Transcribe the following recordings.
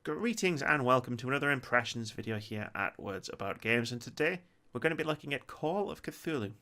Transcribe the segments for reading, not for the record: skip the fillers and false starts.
Greetings and welcome to another impressions video here at Words About Games, and today we're going to be looking at Call of Cthulhu.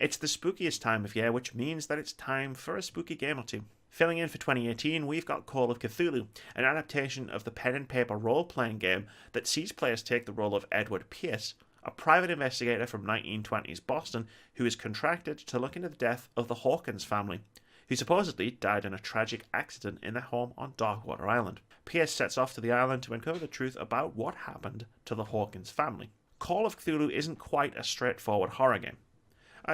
It's the spookiest time of year, which means that it's time for a spooky game or two. Filling in for 2018, we've got Call of Cthulhu, an adaptation of the pen and paper role-playing game that sees players take the role of Edward Pierce, a private investigator from 1920s Boston who is contracted to look into the death of the Hawkins family, who supposedly died in a tragic accident in their home on Darkwater Island. Pierce sets off to the island to uncover the truth about what happened to the Hawkins family. Call of Cthulhu isn't quite a straightforward horror game.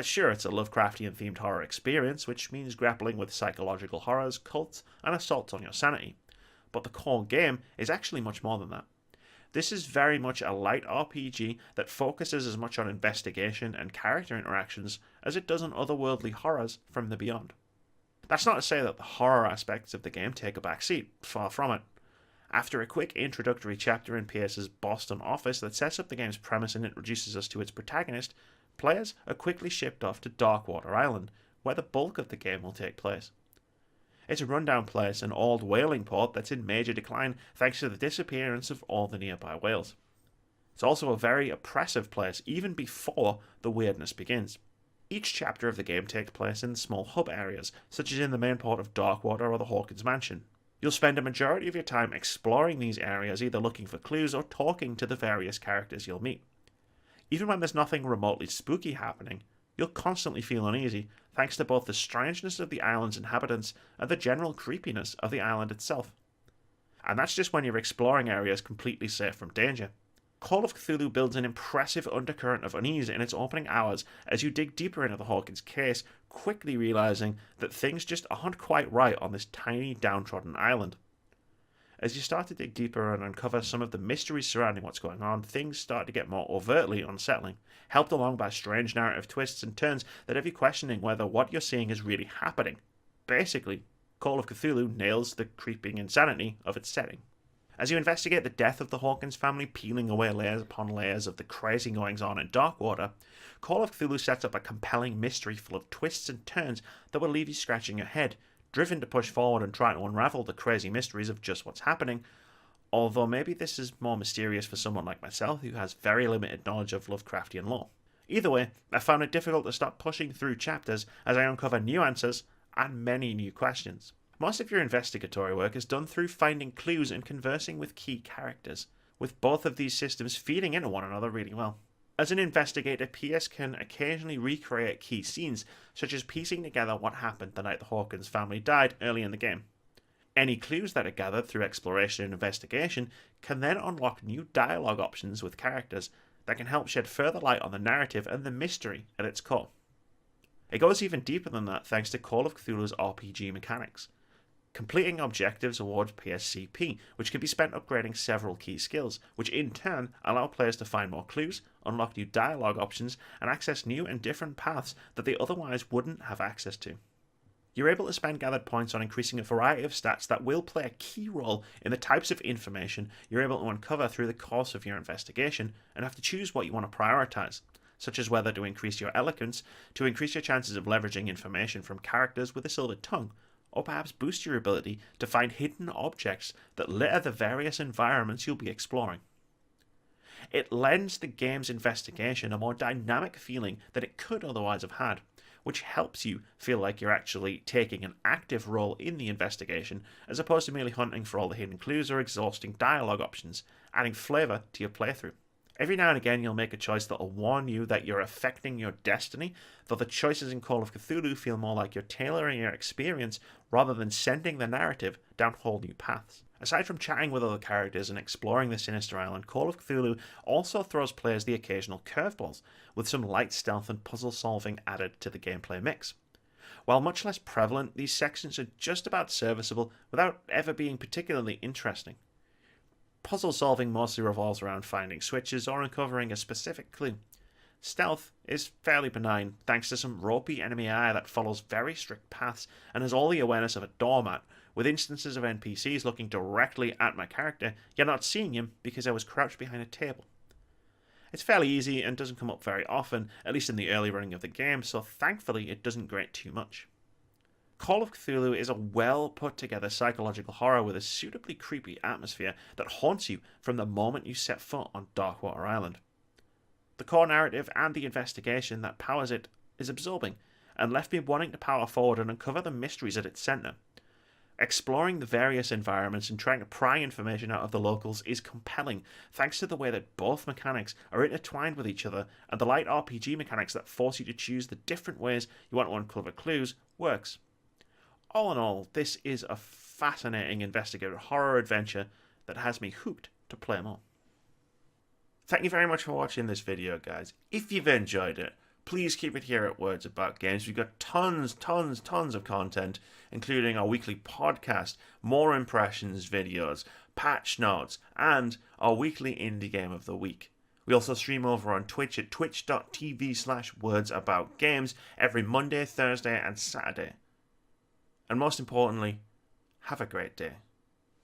Sure, it's a Lovecraftian-themed horror experience, which means grappling with psychological horrors, cults, and assaults on your sanity. But the core game is actually much more than that. This is very much a light RPG that focuses as much on investigation and character interactions as it does on otherworldly horrors from the beyond. That's not to say that the horror aspects of the game take a backseat, far from it. After a quick introductory chapter in Pierce's Boston office that sets up the game's premise and introduces us to its protagonist, players are quickly shipped off to Darkwater Island, where the bulk of the game will take place. It's a rundown place, an old whaling port that's in major decline thanks to the disappearance of all the nearby whales. It's also a very oppressive place even before the weirdness begins. Each chapter of the game takes place in small hub areas, such as in the main port of Darkwater or the Hawkins Mansion. You'll spend a majority of your time exploring these areas, either looking for clues or talking to the various characters you'll meet. Even when there's nothing remotely spooky happening, you'll constantly feel uneasy, thanks to both the strangeness of the island's inhabitants and the general creepiness of the island itself. And that's just when you're exploring areas completely safe from danger. Call of Cthulhu builds an impressive undercurrent of unease in its opening hours as you dig deeper into the Hawkins case, quickly realizing that things just aren't quite right on this tiny, downtrodden island. As you start to dig deeper and uncover some of the mysteries surrounding what's going on, things start to get more overtly unsettling, helped along by strange narrative twists and turns that have you questioning whether what you're seeing is really happening. Basically, Call of Cthulhu nails the creeping insanity of its setting. As you investigate the death of the Hawkins family, peeling away layers upon layers of the crazy goings-on in Darkwater, Call of Cthulhu sets up a compelling mystery full of twists and turns that will leave you scratching your head, driven to push forward and try to unravel the crazy mysteries of just what's happening, although maybe this is more mysterious for someone like myself who has very limited knowledge of Lovecraftian lore. Either way, I found it difficult to stop pushing through chapters as I uncover new answers and many new questions. Most of your investigatory work is done through finding clues and conversing with key characters, with both of these systems feeding into one another really well. As an investigator, Pierce can occasionally recreate key scenes, such as piecing together what happened the night the Hawkins family died early in the game. Any clues that are gathered through exploration and investigation can then unlock new dialogue options with characters that can help shed further light on the narrative and the mystery at its core. It goes even deeper than that thanks to Call of Cthulhu's RPG mechanics. Completing objectives awards PSCP, which can be spent upgrading several key skills, which in turn allow players to find more clues, unlock new dialogue options, and access new and different paths that they otherwise wouldn't have access to. You're able to spend gathered points on increasing a variety of stats that will play a key role in the types of information you're able to uncover through the course of your investigation, and have to choose what you want to prioritize, such as whether to increase your eloquence to increase your chances of leveraging information from characters with a silver tongue, or perhaps boost your ability to find hidden objects that litter the various environments you'll be exploring. It lends the game's investigation a more dynamic feeling than it could otherwise have had, which helps you feel like you're actually taking an active role in the investigation as opposed to merely hunting for all the hidden clues or exhausting dialogue options, adding flavour to your playthrough. Every now and again you'll make a choice that will warn you that you're affecting your destiny, though the choices in Call of Cthulhu feel more like you're tailoring your experience rather than sending the narrative down whole new paths. Aside from chatting with other characters and exploring the sinister island, Call of Cthulhu also throws players the occasional curveballs, with some light stealth and puzzle solving added to the gameplay mix. While much less prevalent, these sections are just about serviceable without ever being particularly interesting. Puzzle solving mostly revolves around finding switches or uncovering a specific clue. Stealth is fairly benign thanks to some ropey enemy AI that follows very strict paths and has all the awareness of a doormat, with instances of NPCs looking directly at my character yet not seeing him because I was crouched behind a table. It's fairly easy and doesn't come up very often, at least in the early running of the game, so thankfully it doesn't grate too much. Call of Cthulhu is a well put together psychological horror with a suitably creepy atmosphere that haunts you from the moment you set foot on Darkwater Island. The core narrative and the investigation that powers it is absorbing, and left me wanting to power forward and uncover the mysteries at its centre. Exploring the various environments and trying to pry information out of the locals is compelling, thanks to the way that both mechanics are intertwined with each other, and the light RPG mechanics that force you to choose the different ways you want to uncover clues works. All in all, this is a fascinating investigative horror adventure that has me hooked to play more. Thank you very much for watching this video, guys. If you've enjoyed it, please keep it here at Words About Games. We've got tons of content, including our weekly podcast, more impressions videos, patch notes, and our weekly indie game of the week. We also stream over on Twitch at twitch.tv/wordsaboutgames every Monday, Thursday, and Saturday. And most importantly, have a great day.